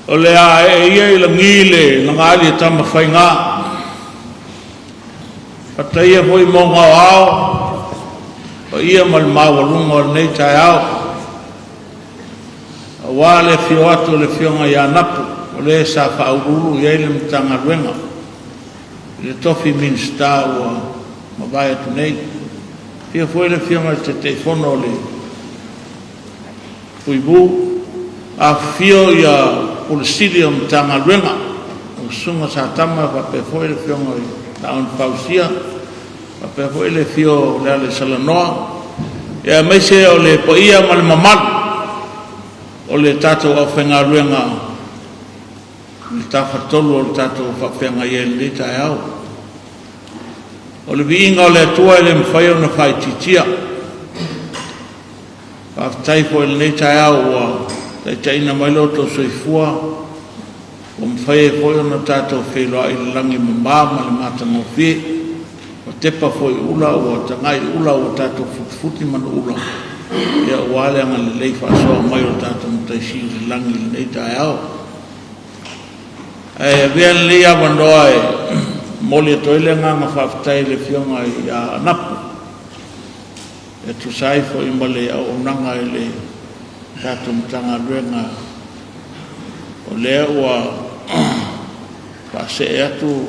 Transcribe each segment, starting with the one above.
o le a ia I langi le langali e tama whainga pataia foi mo ngau ao o ia mal mawalunga o nei tai ao a wā le fio atu le fionga ia napu o le sa whaururu ia le mtanga ruenga le tofi minsta ua mawai atu nei fia foi le fionga te teifono le puibu a fio ia Polisiria mtanga ruenga o sunga sa tama pape foi le fionga I taun pausia pape foi le fio le ale salanoa ia meise o le poia ma le mamal o le tatou awhenga ruenga le tawhatolu o le tatou whawhenga ia le tai au o le viinga o le atua le mwhai o na whai titia whaftai foi le tai au o tai taina mai loto soifua o mwhai e foi o na tatou wheloa I le langi mamama le matanga o fie o tepa foi ula o tangai ula o tatou futi manu ula ia wale anga le lei whaasoa mai o tatou mtaisi le langi le nei tai au e vea le lei awandoa e moli e toile nganga whaftai le fionga I a napu e tu sai foi male au onanga e le tatou mtanga ruenga o lea ua whaase e atu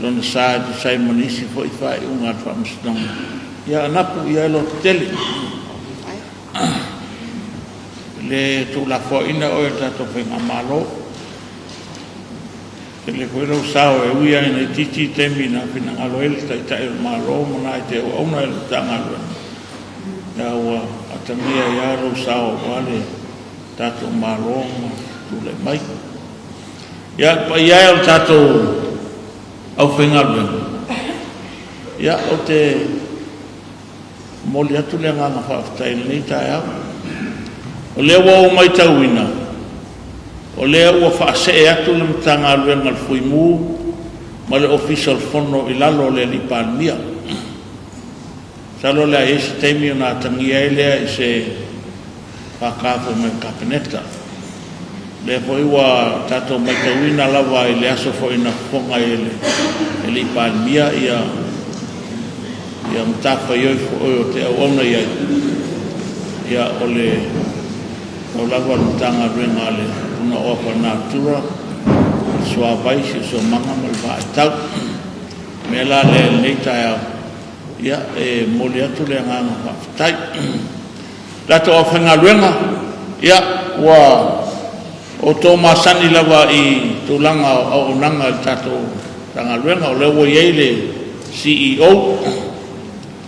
lona sa tu sai manisi foi whai unga at whamastonga ia napu ia lo tele le tu la foina o e tatou whenga malo ke le koe rau sao e uia ina titi temi na whina ngalo ele tai malo mana I te o auna ele tanga ruenga ia ua atamia ia rau sao wale tatou malo tu le mai ia pa ia o tatou au whenga ruenga ia o te moli atu le nganga whaftai nei tai au o lea ua o mai tauina o lea ua whaase e atu le mtanga ruenga le fuimu ma le official fono I lalo le li palmia salo le a esi teimi o na tangia e lea I se whakafo me kapeneta le foi ua tatou mai tauina lava I le aso foi na fonga e li palmia ia mtafa ioi foi o te au auna ia o le o lava mtanga ruenga le una ofa natura sua vai se so manga mal vai tau me la le leita ia e moli atu le nganga whaftai la to ofa ngaruenga ia wa o tō masani lava I tūlanga o nanga tatou tanga ruenga o lewa iei le CEO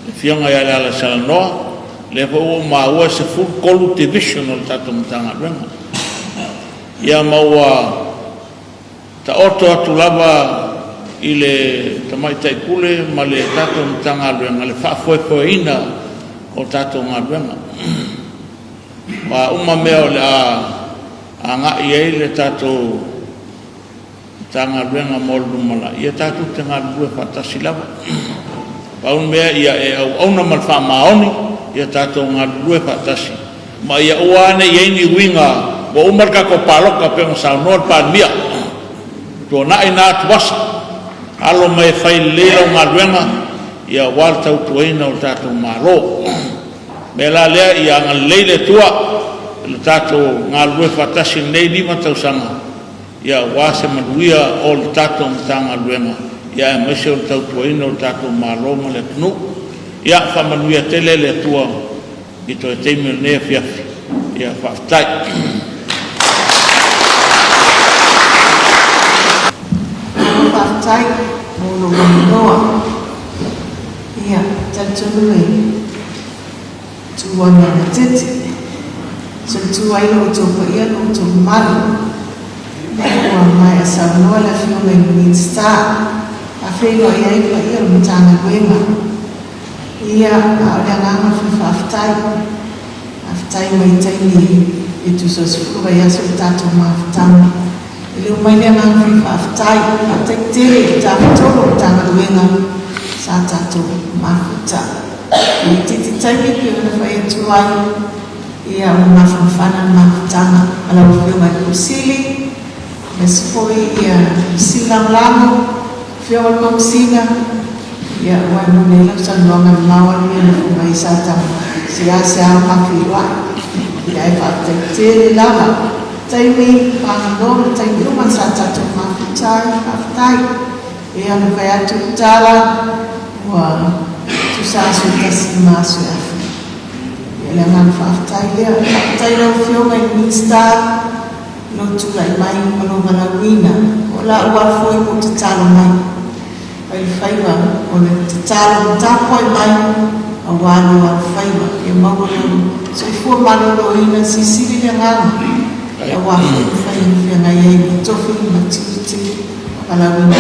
le fionga ia le ala salanoa le fa ua maua se full kolu division o tatou tanga ruenga ia maua ta oto atu lava I le tamai taipule ma le tatou tanga ruenga le whaafoefoeina o tatou ngā ruenga ma uma mea o le anga ia le tatou tanga ruenga molu mala ia tatou tanga rue fatasi lava paun mea ia e au na mal fa maoni ia tatou nga rue fatasi ma ia uane ia ni winga bo umar ka ko paloka pe sa no palmia to na ina twasa alo mai fai lelo nga ruenga ia walta utuina o tatou malo bela le ia nga leile tua le tatou ngā lue whatasi nei lima tausanga ia wase manuia o le tatou mtanga luenga ia e maise o le tautuaina o le tatou maloma le tunu ia whamanuia tele le tua I to e teimi o nea fiafi ia whaftai whaftai mōno noa ia tantunui tuana na tete so tuai no to ia no to malu o mai asa no la fio me minsta a feo ia ia mtanga wema ia a nganga aftai mai taini itu so suka ia so tato maftang ile mai nganga aftai atektere tato tanga wema sa tato mafta ni titi taini ke na fai tuai ia uma fanfana maftanga ala fio mai kusili Mas foi silang lamo, fiol kom singa, ya wan nila sa luangan mawan niya may satang siya makiwa, ya ipatekti lama, tayo pangano, tayo man sa tatong makitai, ya kaya tutala, wa tusasuta si masu afi, ya langan faktai ya, faktai na fiol may minsta. No tulai mai mano manawina ola ua foi mo te talo mai ai faiwa o le te talo tapoi mai a wano a faiwa e mauro so fu mano lo ina sisiri le ngana a wa fai fia ngai ai tofi matiti ala wina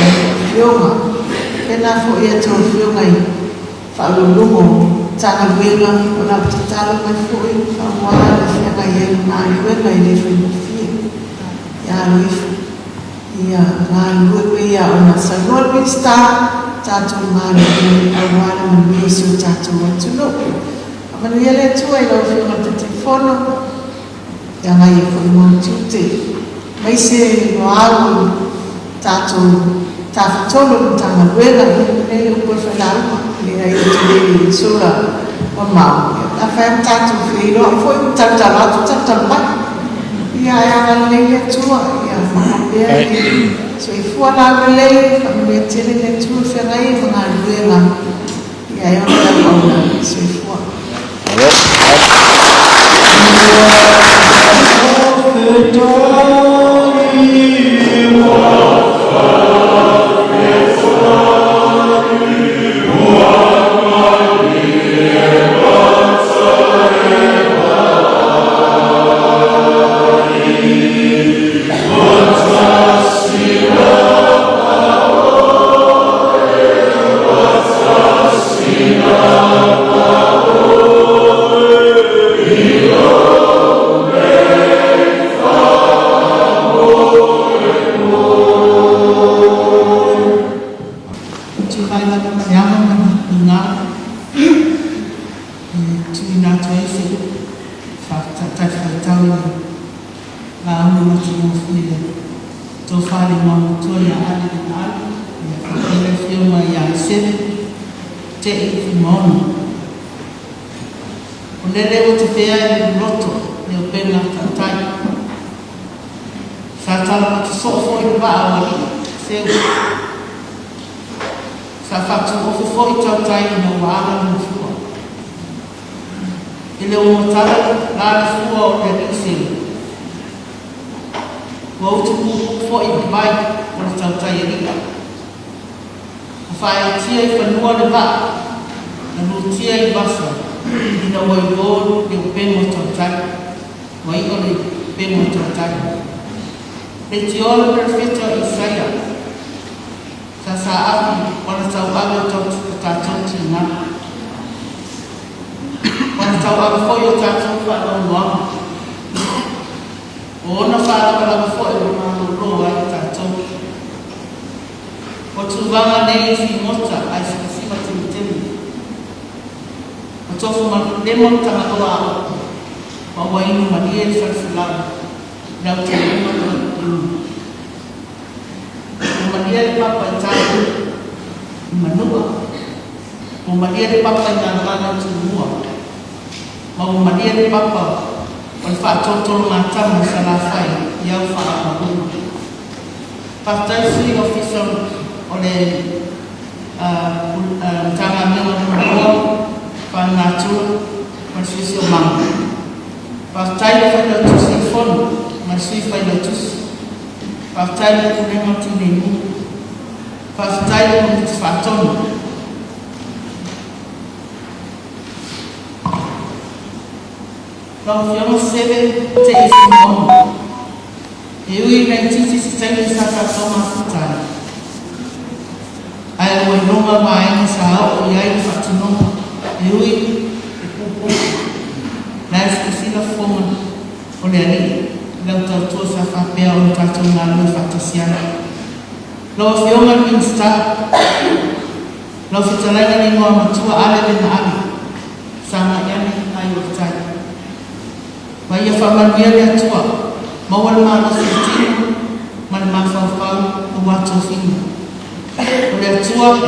fioma pena fo ia to fioma i fa lungo tanga wena ola te talo mai foi a wano fia ngai ai na wena i le fia ya luifu ya ngalu ya ona sanol pista tatu mali awala mbisu tatu watuno amanu yele tu ai lo fi mata telefono ya ngai ko mo tute mai se no alu tatu tolo tanga wela ne ko fa la ni ai tu sura o ma afem tatu fi no foi tatu ya ngale tua ya mambe so ifua na ngale fambe tele le tu ferai ngaluenga ya yo na bona so ifua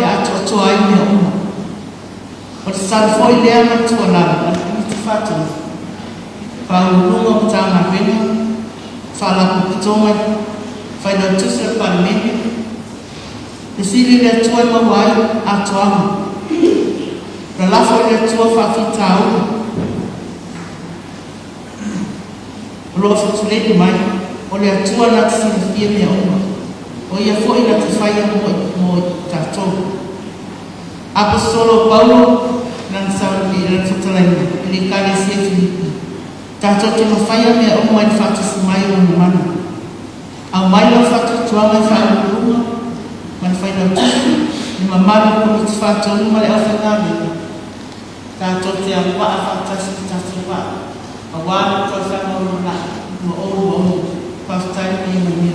e ato ato ai me uma. O te sal foi lea matua la, ni te fatu. Paulunga o tanga venga, fala ku pitonga, fai na tusra parmene. Te sili le tua mawai ato amu. Ralafo le tua whawhitau. Loa whatuleni mai, o le atua na te sinafia mea oma. O ia fwoi na te whaia mo tātou. Apostolo Paulo, nang sawa ni ran whatalaina, ili kare sia Filipi. Tātou te mawhaia mea oma i whatasi mai o mana. Au mai o whatu tuanga i whaurunga, man whaina tuku, ni mamari ko ni te whatou numa le au whangabe. Tātou te awa a whatasi ki tātou wā. A wāna tau whanau na, ma olu o, paftai ni